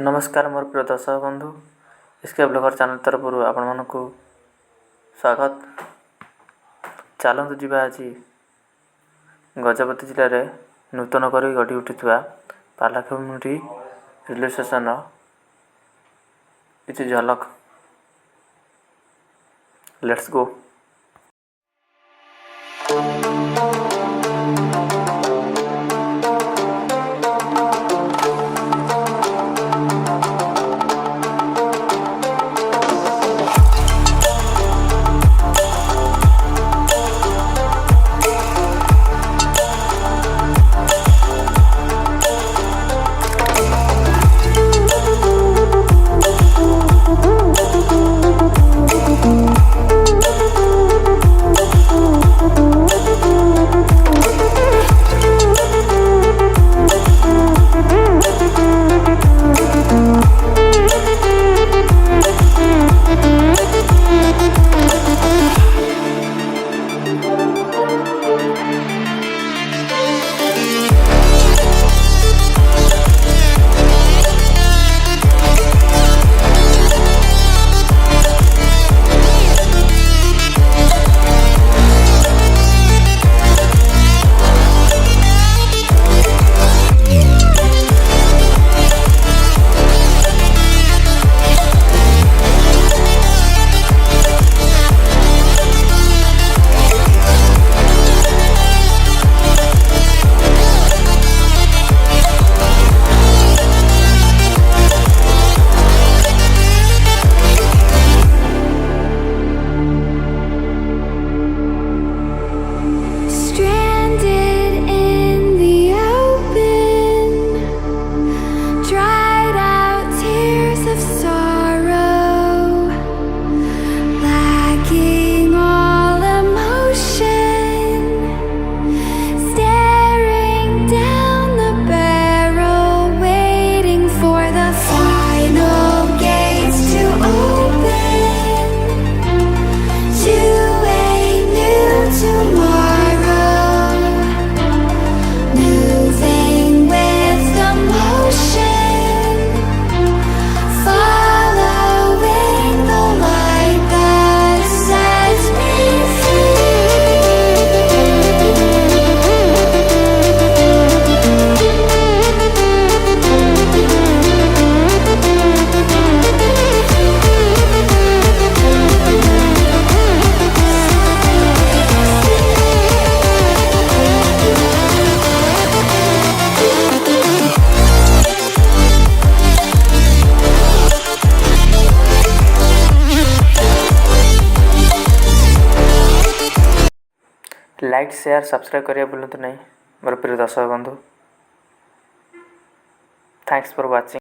नमस्कार मोर प्रिय दर्शक बंधु इसके ब्लॉगर चैनल तरफ आपण को स्वागत। चलतु जीवा आज गजपति जिले में नूतन कर गढ़ी उठुवा पारलाखेमुंडी रेलवे स्टेशन किसी झलक। Let's go. Like share subscribe करिया भूलु नहीं मोर प्रिय दर्शक बंधु। Thanks for watching.